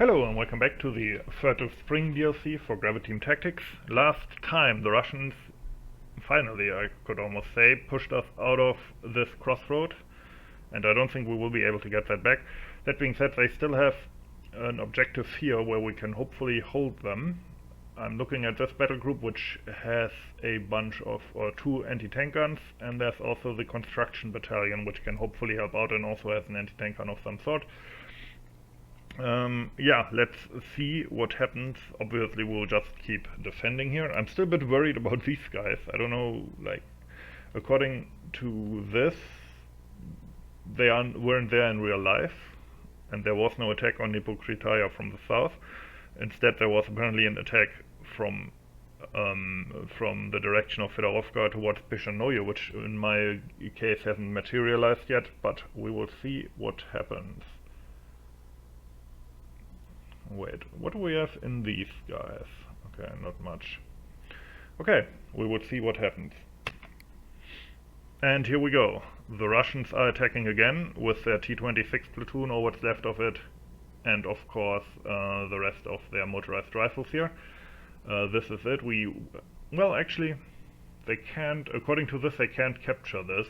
Hello and welcome back to the Fertile Spring DLC for Graviteam Tactics. Last time the Russians, finally I could almost say, pushed us out of this crossroad, and I don't think we will be able to get that back. That being said, they still have an objective here where we can hopefully hold them. I'm looking at this battle group, which has a bunch of, or two anti-tank guns, and there's also the construction battalion, which can hopefully help out and also has an anti-tank gun of some sort. Yeah, let's see what happens. Obviously we'll just keep defending here. I'm still a bit worried about these guys. I don't know, like, according to this, they weren't there in real life, and there was no attack on Nepokritaya from the south. Instead there was apparently an attack from the direction of Fedorovka towards Peshanoye, which in my case hasn't materialized yet, but we will see what happens. Wait, what do we have in these guys? Okay, not much. Okay, we will see what happens. And here we go. The Russians are attacking again with their T-26 platoon, or what's left of it, and of course the rest of their motorized rifles here. This is it. Well, actually, they can't, according to this, they can't capture this.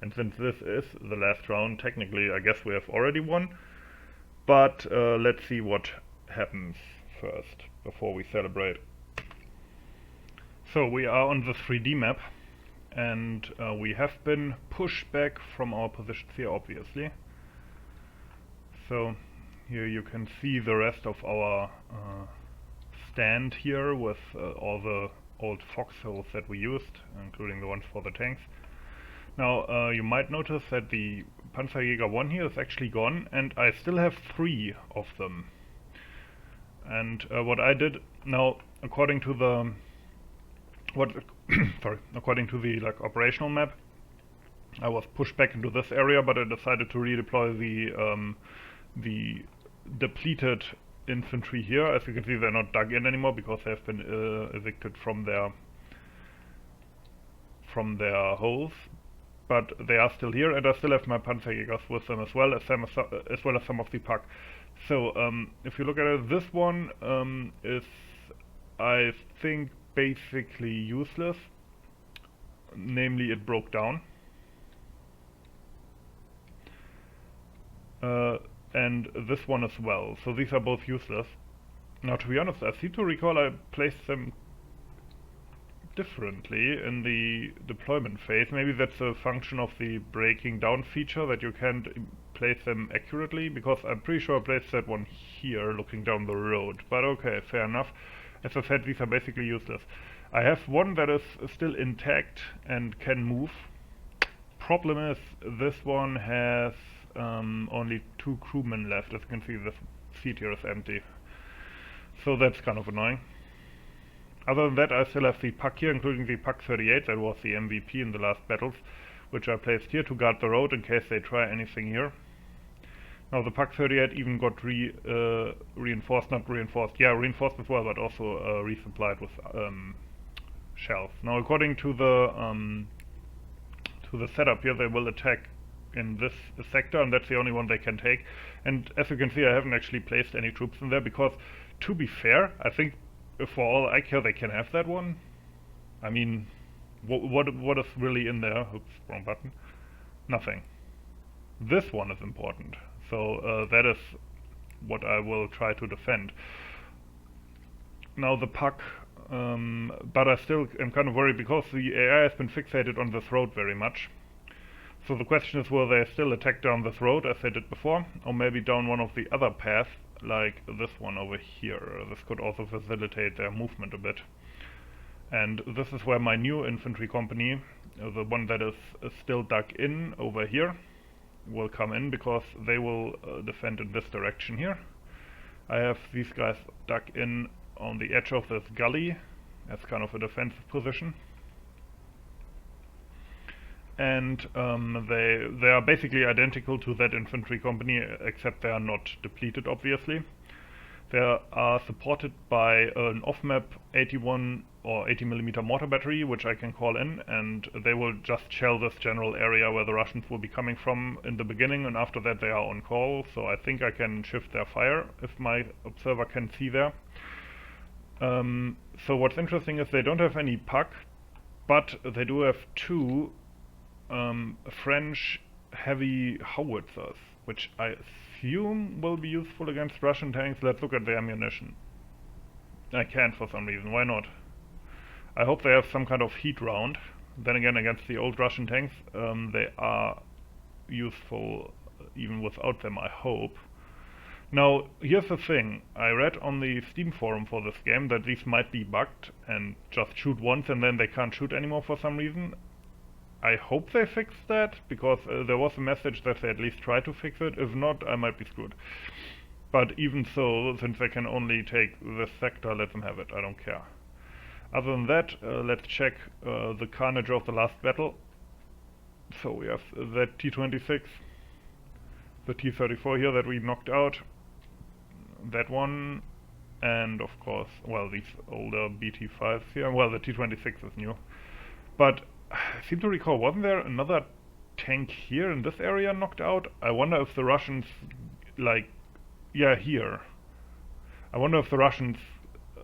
And since this is the last round, technically I guess we have already won. But let's see what happens first, before we celebrate. So we are on the 3D map, and we have been pushed back from our positions here, obviously. So here you can see the rest of our stand here with all the old foxholes that we used, including the ones for the tanks. Now, you might notice that the Panzerjäger 1 here is actually gone, and I still have 3 of them. And what I did now, according to the according to the operational map, I was pushed back into this area, but I decided to redeploy the depleted infantry here. As you can see, they're not dug in anymore because they have been evicted from their holes. But they are still here, and I still have my Panzerjägers with them as well as some of the pack. So if you look at it, this one is, I think, basically useless. Namely, it broke down. And this one as well. So these are both useless. Now, to be honest, I seem to recall I placed them differently in the deployment phase. Maybe that's a function of the breaking down feature, that you can't place them accurately, because I'm pretty sure I placed that one here looking down the road. But okay, fair enough. As I said, these are basically useless. I have one that is still intact and can move. Problem is, this one has only 2 crewmen left. As you can see, the seat here is empty. So that's kind of annoying. Other than that, I still have the pack here, including the pack 38, that was the MVP in the last battles, which I placed here to guard the road in case they try anything here. Now the pack 38 even got reinforced as well, but also resupplied with shells. Now according to the setup here, they will attack in this sector, and that's the only one they can take. And as you can see, I haven't actually placed any troops in there, because, to be fair, I think for all I care, they can have that one. I mean, what is really in there? Oops, wrong button. Nothing. This one is important, so that is what I will try to defend. Now the puck, but I still am kind of worried because the AI has been fixated on this road very much. So the question is, will they still attack down this road as they did before, or maybe down one of the other paths, like this one over here. This could also facilitate their movement a bit. And this is where my new infantry company, the one that is still dug in over here, will come in, because they will defend in this direction here. I have these guys dug in on the edge of this gully as kind of a defensive position. And they are basically identical to that infantry company, except they are not depleted, obviously. They are supported by an off-map 81 or 80mm mortar battery, which I can call in, and they will just shell this general area where the Russians will be coming from in the beginning, and after that they are on call, so I think I can shift their fire if my observer can see there. So what's interesting is they don't have any puck, but they do have two French heavy howitzers, which I assume will be useful against Russian tanks. Let's look at the ammunition. I can't for some reason, why not? I hope they have some kind of heat round. Then again, against the old Russian tanks, they are useful even without them, I hope. Now, here's the thing. I read on the Steam forum for this game that these might be bugged and just shoot once and then they can't shoot anymore for some reason. I hope they fixed that, because there was a message that they at least try to fix it. If not, I might be screwed. But even so, since they can only take this sector, let them have it. I don't care. Other than that, let's check the carnage of the last battle. So we have that T-26, the T-34 here that we knocked out, that one, and of course, well, these older BT-5s here. Well, the T-26 is new. But I seem to recall, wasn't there another tank here in this area knocked out? I wonder if the Russians, like, yeah, here. I wonder if the Russians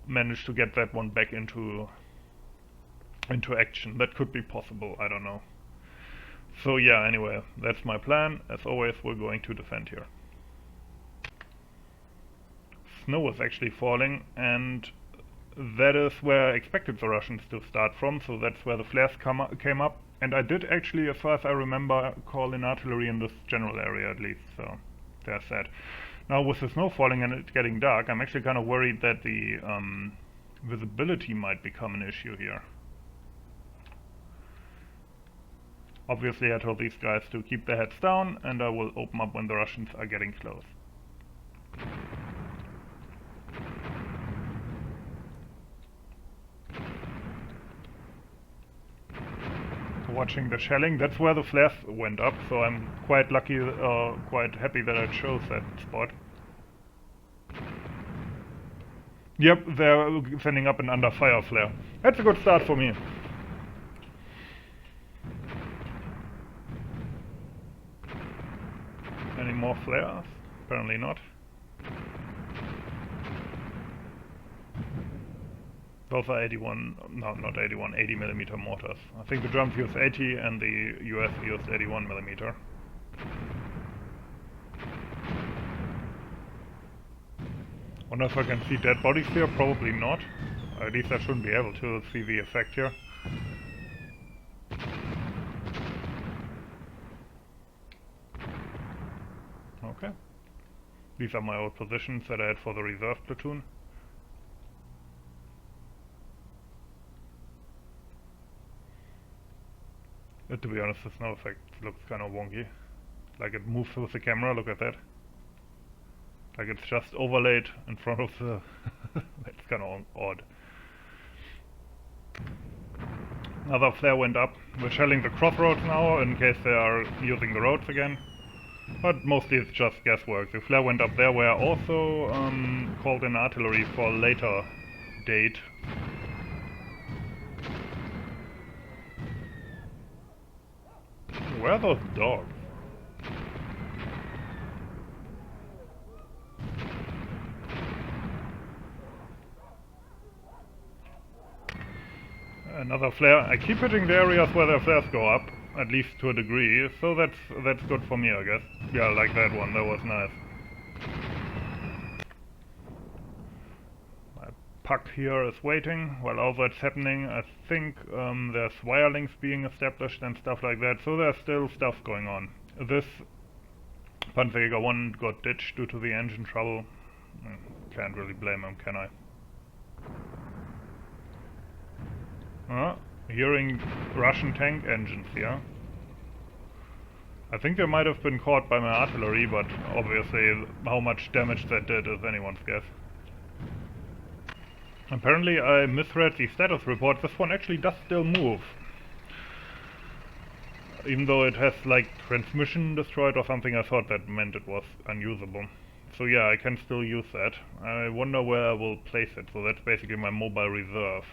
managed to get that one back into action. That could be possible, I don't know. So yeah, anyway, that's my plan. As always, we're going to defend here. Snow is actually falling, and that is where I expected the Russians to start from, so that's where the flares came up. And I did actually, as far as I remember, call in artillery in this general area at least, so there's that. Now with the snow falling and it getting dark, I'm actually kind of worried that the visibility might become an issue here. Obviously I told these guys to keep their heads down, and I will open up when the Russians are getting close. Watching the shelling, that's where the flares went up, so I'm quite lucky, quite happy that I chose that spot. Yep, they're sending up an under fire flare. That's a good start for me. Any more flares? Apparently not. Those are 81, no, not 81, 80mm mortars. I think the Germans used 80 and the US used 81mm. Wonder if I can see dead bodies here? Probably not. At least I shouldn't be able to see the effect here. Okay. These are my old positions that I had for the reserve platoon. To be honest, the snow effect looks kind of wonky. Like it moves with the camera, look at that. Like it's just overlaid in front of the... That's kind of odd. Another flare went up. We're shelling the crossroads now in case they are using the roads again. But mostly it's just guesswork. The flare went up there where I also called in artillery for a later date. Where are those dogs? Another flare. I keep hitting the areas where the flares go up, at least to a degree, so that's good for me, I guess. Yeah, like that one, that was nice. My puck here is waiting. While all that's happening, I think there's wire links being established and stuff like that, so there's still stuff going on. This Panzerjäger 1 got ditched due to the engine trouble. Can't really blame him, can I? Hearing Russian tank engines here. I think they might have been caught by my artillery, but obviously how much damage that did is anyone's guess. Apparently I misread the status report. This one actually does still move. Even though it has like transmission destroyed or something, I thought that meant it was unusable. So yeah, I can still use that. I wonder where I will place it. So that's basically my mobile reserve.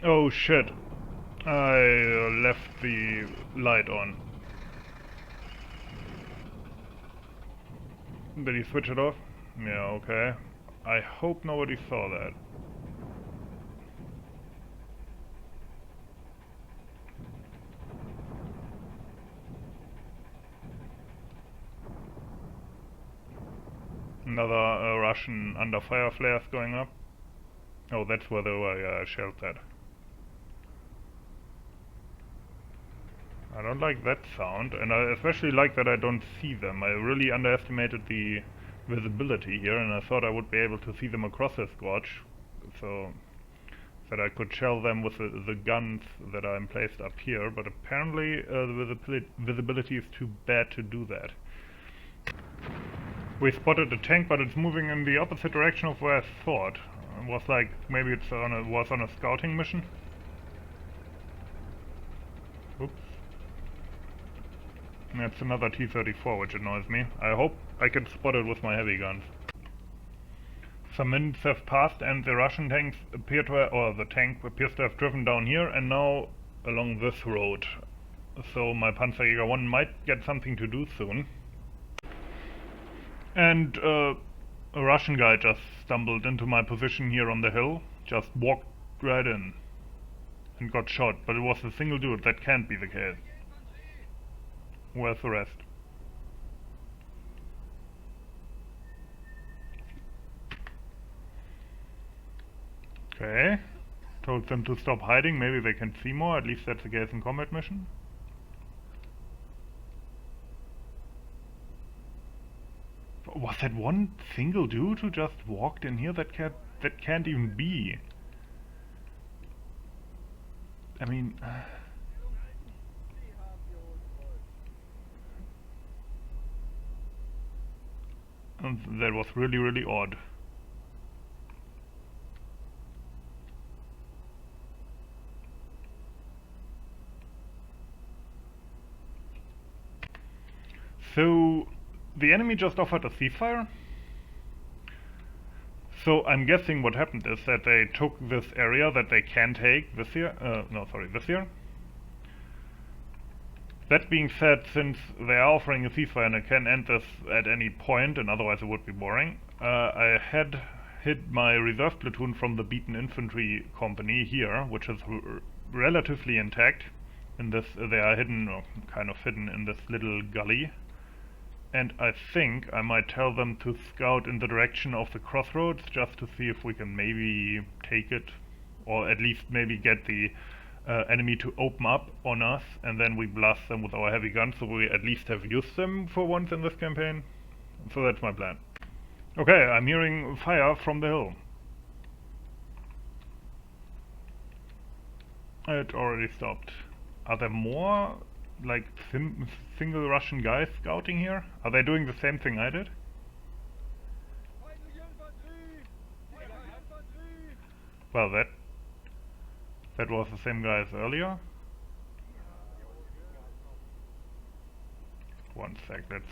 Oh shit. I left the light on. Did he switch it off? Yeah, okay. I hope nobody saw that. Another Russian under fire flares going up. Oh, that's where they were, yeah, I shelled that. I don't like that sound, and I especially like that I don't see them. I really underestimated the visibility here, and I thought I would be able to see them across the squatch, so that I could shell them with the guns that are placed up here, but apparently the visibility is too bad to do that. We spotted a tank, but it's moving in the opposite direction of where I thought. It was like, maybe it was on a scouting mission? Oops. That's another T-34, which annoys me. I hope I can spot it with my heavy guns. Some minutes have passed and the Russian tanks appear to have, or the tank appears to have driven down here and now along this road. So my Panzerjäger 1 might get something to do soon. And a Russian guy just stumbled into my position here on the hill, just walked right in and got shot, but it was a single dude. That can't be the case. Where's the rest? Okay. Told them to stop hiding, maybe they can see more, at least that's the case in combat mission. Was that one single dude who just walked in here? That can't even be. I mean... that was really, really odd. So, the enemy just offered a ceasefire? So I'm guessing what happened is that they took this area that they can take this year, this year. That being said, since they are offering a ceasefire and I can end this at any point, and otherwise it would be boring, I had hit my reserve platoon from the beaten infantry company here, which is relatively intact. In this, they are hidden, or kind of hidden, in this little gully. And I think I might tell them to scout in the direction of the crossroads, just to see if we can maybe take it, or at least maybe get the enemy to open up on us, and then we blast them with our heavy guns, so we at least have used them for once in this campaign. So that's my plan. Okay, I'm hearing fire from the hill. It already stopped. Are there more, like, single Russian guys scouting here? Are they doing the same thing I did? Well, that was the same guy as earlier. One sec, let's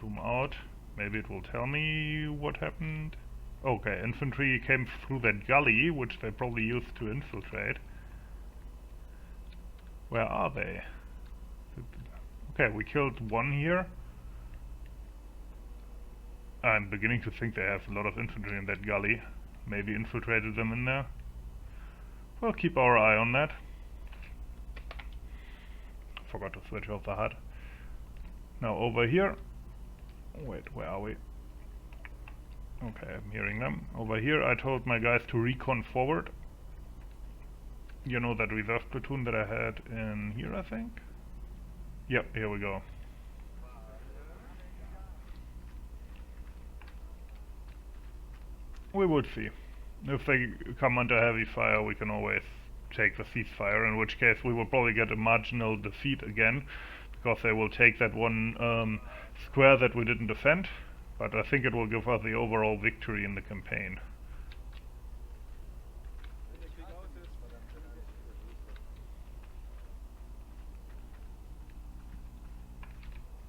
zoom out. Maybe it will tell me what happened. Okay, infantry came through that gully, which they probably used to infiltrate. Where are they? Okay, we killed one here. I'm beginning to think they have a lot of infantry in that gully. Maybe infiltrated them in there. We'll keep our eye on that. Forgot to switch off the HUD. Now over here. Wait, where are we? Okay, I'm hearing them. Over here I told my guys to recon forward. You know that reserve platoon that I had in here, I think? Yep, here we go. We would see. If they come under heavy fire, we can always take the ceasefire, in which case we will probably get a marginal defeat again, because they will take that one square that we didn't defend, but I think it will give us the overall victory in the campaign.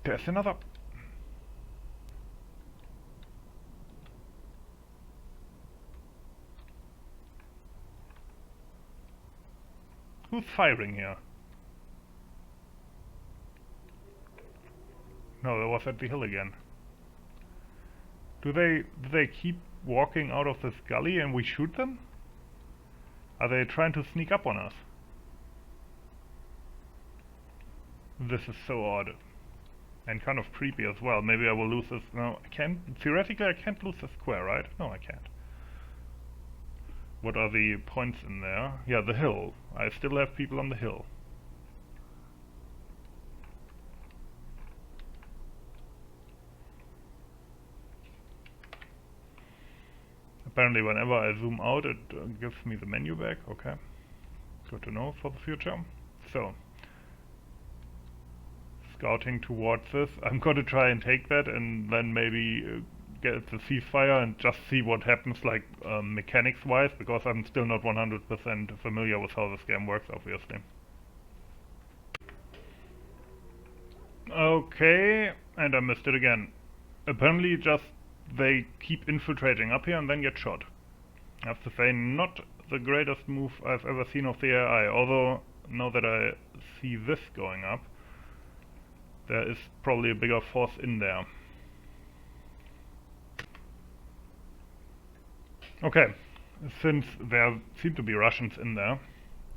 There's another. Who's firing here? No, that was at the hill again. Do they keep walking out of this gully and we shoot them? Are they trying to sneak up on us? This is so odd. And kind of creepy as well. Maybe I will lose this. No, I can't. Theoretically, I can't lose the square, right? No, I can't. What are the points in there? Yeah, the hill. I still have people on the hill. Apparently, whenever I zoom out, it gives me the menu back. Okay. Good to know for the future. So, scouting towards this. I'm going to try and take that and then maybe get the ceasefire and just see what happens, like mechanics-wise, because I'm still not 100% familiar with how this game works, obviously. Okay, and I missed it again. Apparently just they keep infiltrating up here and then get shot. I have to say, not the greatest move I've ever seen of the AI, although now that I see this going up, there is probably a bigger force in there. Okay, since there seem to be Russians in there,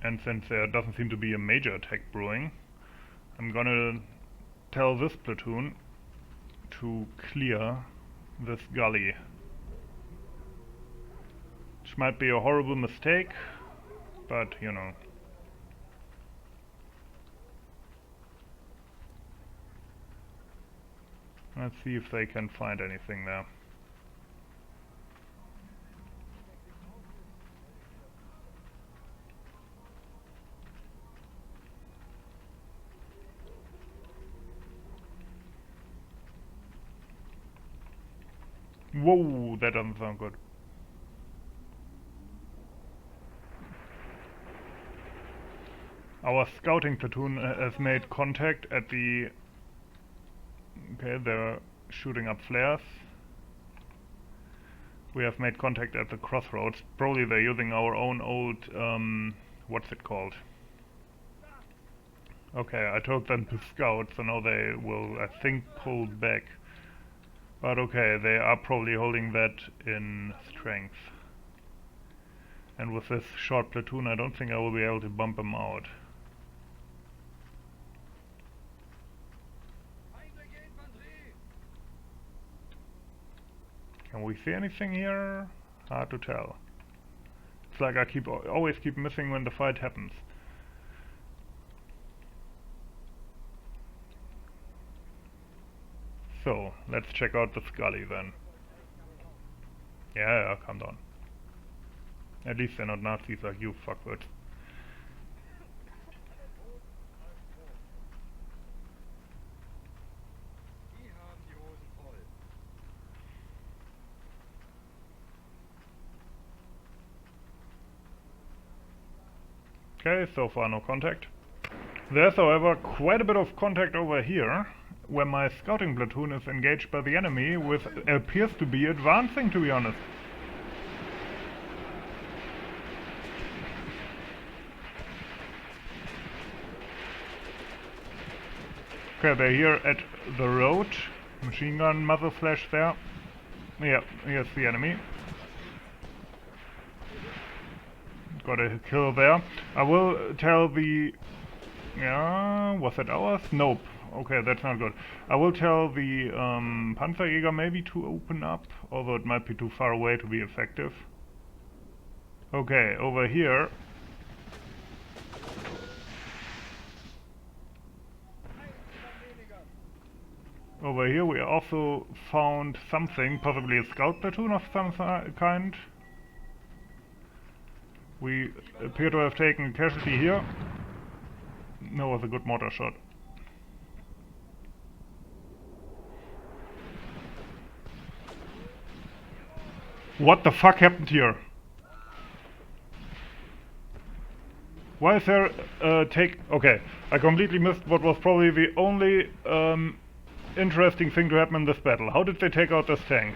and since there doesn't seem to be a major attack brewing, I'm gonna tell this platoon to clear this gully. Which might be a horrible mistake, but you know. Let's see if they can find anything there. Whoa, that doesn't sound good. Our scouting platoon has made contact at the... Okay, they're shooting up flares. We have made contact at the crossroads. Probably they're using our own old... what's it called? Okay, I told them to scout, so now they will, I think, pull back. But okay, they are probably holding that in strength. And with this short platoon, I don't think I will be able to bump them out. Can we see anything here? Hard to tell. It's like I always keep missing when the fight happens. So, let's check out the Scully then. Yeah, calm down. At least they're not Nazis like you, fuckwit. Okay, so far no contact. There's, however, quite a bit of contact over here, where my scouting platoon is engaged by the enemy, with appears to be advancing, to be honest. Okay, they're here at the road. Machine gun muzzle flash there. Yeah, here's the enemy. Got a kill there. I will tell the... Yeah, was that ours? Nope. Okay, that's not good. I will tell the Panzerjäger maybe to open up, although it might be too far away to be effective. Okay, over here. Over here we also found something, possibly a scout platoon of some kind. We appear to have taken a casualty here. That was a good mortar shot. What the fuck happened here? Why is there take... Okay, I completely missed what was probably the only interesting thing to happen in this battle. How did they take out this tank?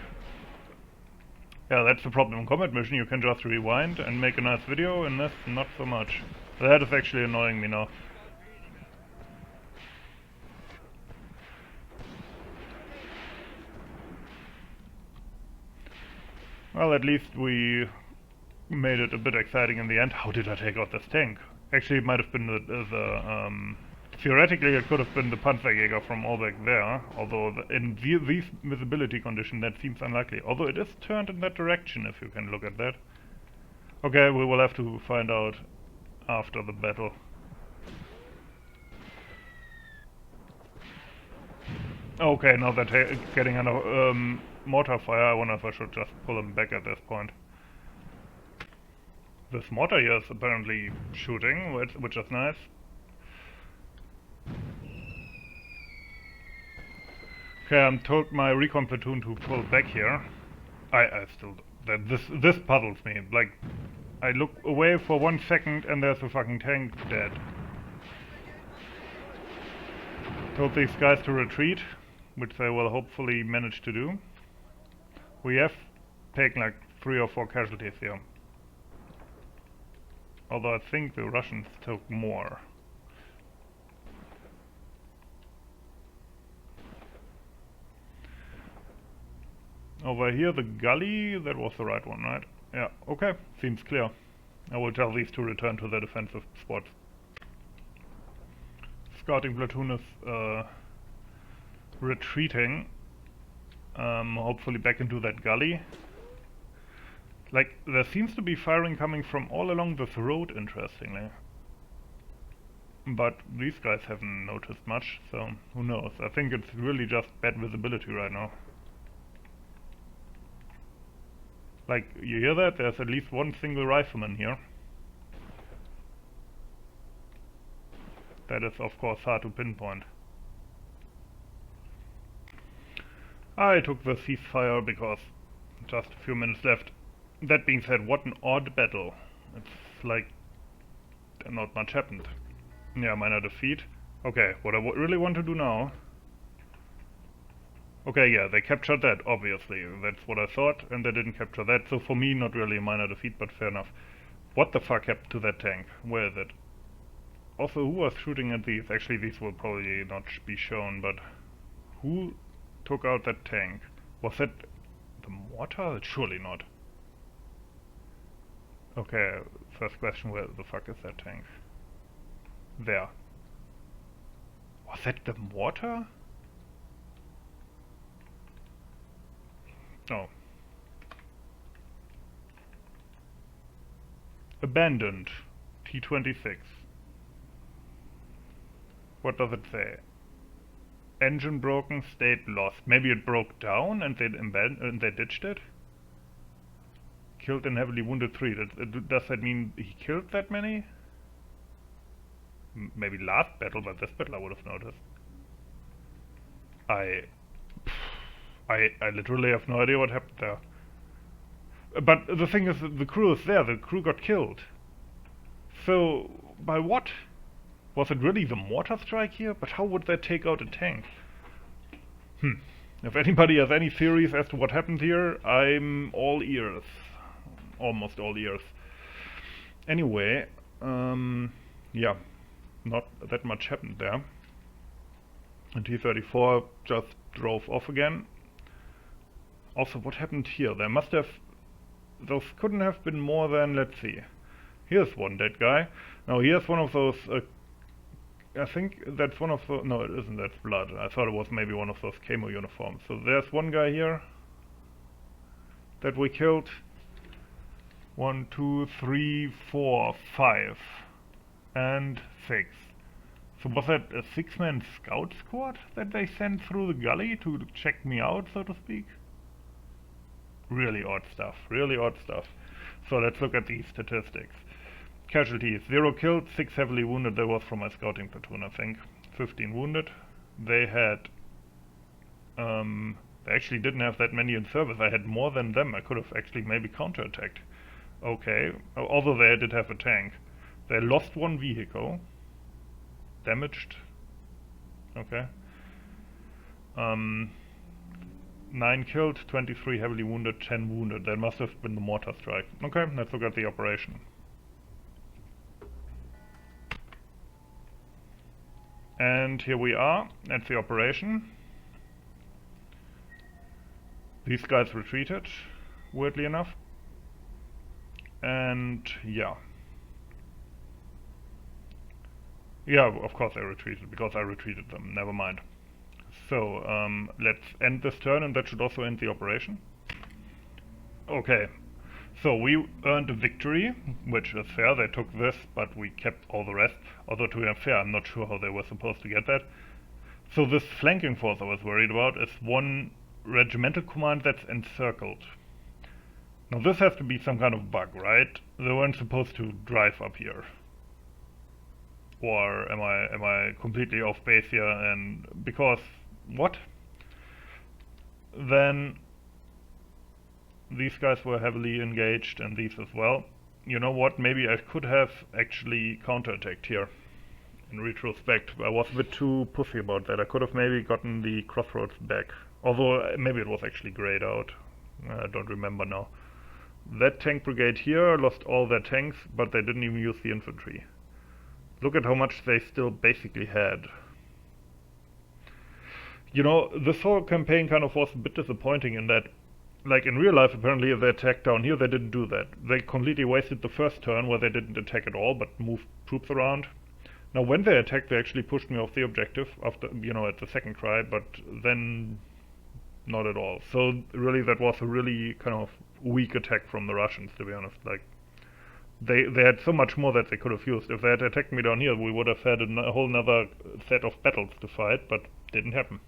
Yeah, that's the problem. In combat mission you can just rewind and make a nice video, and this not so much. That is actually annoying me now. Well, at least we made it a bit exciting in the end. How did I take out this tank? Actually, it might have been theoretically, it could have been the Panzerjäger from all back there, although in these visibility conditions that seems unlikely. Although it is turned in that direction, if you can look at that. Okay, we will have to find out after the battle. Okay, now they're getting under mortar fire. I wonder if I should just pull them back at this point. This mortar here is apparently shooting, which is nice. Okay, I'm told my recon platoon to pull back here. I still... This puzzles me. Like, I look away for 1 second and there's a fucking tank dead. Told these guys to retreat, which they will hopefully manage to do. We have taken like 3 or 4 casualties here. Although I think the Russians took more. Over here, the gully, that was the right one, right? Yeah, okay, seems clear. I will tell these to return to their defensive spots. Scouting platoon is retreating, hopefully back into that gully. Like, there seems to be firing coming from all along this road, interestingly. But these guys haven't noticed much, so who knows. I think it's really just bad visibility right now. Like, you hear that? There's at least one single rifleman here. That is, of course, hard to pinpoint. I took the ceasefire because just a few minutes left. That being said, what an odd battle. It's like not much happened. Yeah, minor defeat. Okay, what I really want to do now... Okay, yeah, they captured that, obviously. That's what I thought, and they didn't capture that. So for me, not really a minor defeat, but fair enough. What the fuck happened to that tank? Where is it? Also, who was shooting at these? Actually, these will probably not be shown, but... Who took out that tank? Was that the mortar? Surely not. Okay, first question, where the fuck is that tank? There. Was that the mortar? Oh. Abandoned. T-26. What does it say? Engine broken, state lost. Maybe it broke down and they ditched it? Killed and heavily wounded 3. Does that mean he killed that many? Maybe last battle, but this battle I would have noticed. I literally have no idea what happened there. But the thing is, the crew is there. The crew got killed. So, by what? Was it really the mortar strike here? But how would that take out a tank? If anybody has any theories as to what happened here, I'm all ears. Almost all ears. Anyway, yeah, not that much happened there. And T-34 just drove off again. Also, what happened here? There must have... Those couldn't have been more than, let's see. Here's one dead guy. Now here's one of those... I think that's one of the... No, it isn't, that's blood. I thought it was maybe one of those camo uniforms. So there's one guy here that we killed. 1, 2, 3, 4, 5. And 6. So was that a 6-man scout squad that they sent through the gully to check me out, so to speak? Really odd stuff, really odd stuff. So let's look at these statistics. Casualties, 0 killed, 6 heavily wounded. That was from my scouting platoon, I think. 15 wounded. They had... they actually didn't have that many in service. I had more than them. I could have actually maybe counterattacked. Okay, although they did have a tank. They lost 1 vehicle. Damaged. Okay. 9 killed, 23 heavily wounded, 10 wounded. That must have been the mortar strike. Okay, let's look at the operation. And here we are at the operation. These guys retreated, weirdly enough. And yeah. Yeah, of course they retreated, because I retreated them, never mind. So, let's end this turn, and that should also end the operation. Okay, so we earned a victory, which is fair. They took this, but we kept all the rest. Although, to be fair, I'm not sure how they were supposed to get that. So this flanking force I was worried about is one regimental command that's encircled. Now this has to be some kind of bug, right? They weren't supposed to drive up here. Or am I completely off base here? And because what? Then these guys were heavily engaged, and these as well. You know what? Maybe I could have actually counterattacked here. In retrospect, I was a bit too pussy about that. I could have maybe gotten the crossroads back. Although maybe it was actually grayed out. I don't remember now. That tank brigade here lost all their tanks, but they didn't even use the infantry. Look at how much they still basically had. You know, this whole campaign kind of was a bit disappointing in that, like in real life, apparently if they attacked down here, they didn't do that. They completely wasted the first turn where they didn't attack at all, but moved troops around. Now when they attacked, they actually pushed me off the objective after, you know, at the second try, but then not at all. So really that was a really kind of weak attack from the Russians, to be honest. Like, they had so much more that they could have used. If they had attacked me down here, we would have had a whole nother set of battles to fight, but didn't happen.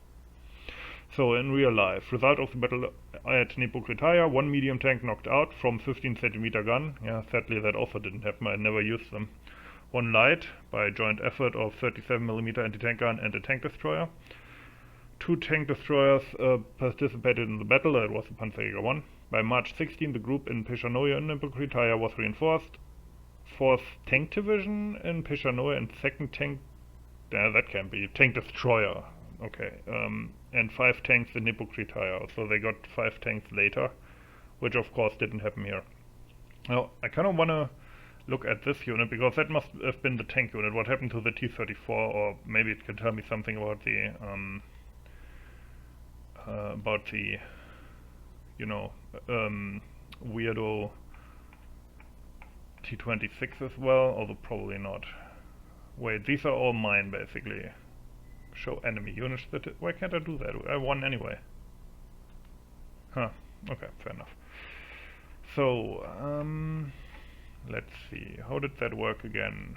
So in real life, result of the battle at Nepokritaya, one medium tank knocked out from 15 centimeter gun. Yeah, sadly that also didn't happen, I never used them. One light by a joint effort of 37mm anti-tank gun and a tank destroyer. Two tank destroyers participated in the battle. It was the Panzerjäger 1. By March 16, the group in Peshanoye and Nepokritaya was reinforced. 4th Tank Division in Peshanoye and 2nd Tank... that can't be. Tank Destroyer. Okay. And 5 tanks in Nepokritaya. So they got 5 tanks later, which of course didn't happen here. Now, I kind of want to look at this unit, because that must have been the tank unit. What happened to the T-34, or maybe it can tell me something about the you know, weirdo T-26 as well, although probably not. Wait, these are all mine, basically. Show enemy units. Why can't I do that? I won anyway. Huh, okay, fair enough. So, let's see, how did that work again?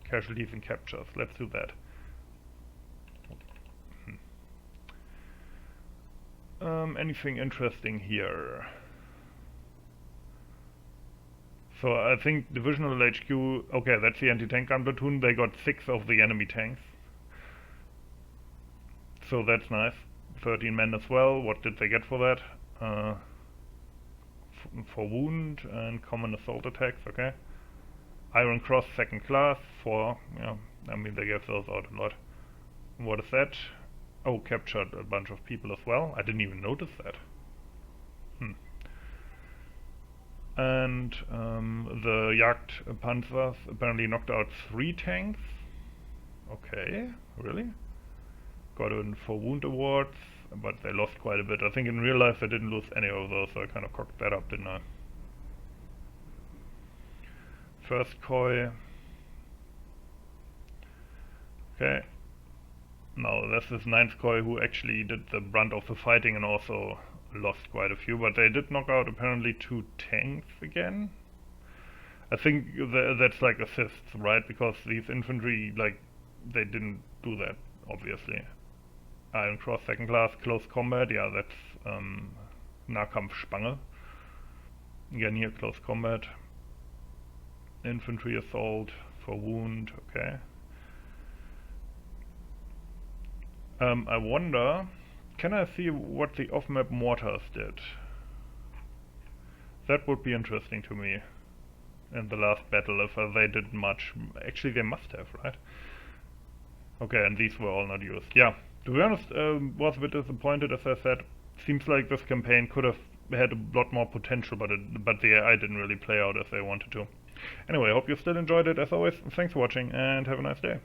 Casualties and captures, let's do that. Anything interesting here? So I think Divisional HQ, okay, that's the anti-tank gun platoon, they got 6 of the enemy tanks. So that's nice. 13 men as well, what did they get for that? For wound and common assault attacks, okay. Iron Cross 2nd class, 4, yeah, I mean they gave those out a lot. What is that? Oh, captured a bunch of people as well. I didn't even notice that. And the Jagd Panzers apparently knocked out 3 tanks. Okay, really? Got in for wound awards, but they lost quite a bit. I think in real life they didn't lose any of those, so I kind of cocked that up, didn't I? First Koi. Okay. Now this is 9th Koi, who actually did the brunt of the fighting and also lost quite a few, but they did knock out apparently 2 tanks again. I think that's like assists, right? Because these infantry, like, they didn't do that, obviously. Iron Cross 2nd class, close combat, yeah, that's Nahkampfspange. Again here, close combat. Infantry assault for wound, okay. I wonder, can I see what the off-map mortars did? That would be interesting to me. In the last battle, if they did much. Actually, they must have, right? Okay, and these were all not used. Yeah, To be honest, was a bit disappointed, as I said. Seems like this campaign could have had a lot more potential, but the AI didn't really play out as they wanted to. Anyway, I hope you still enjoyed it. As always, thanks for watching and have a nice day.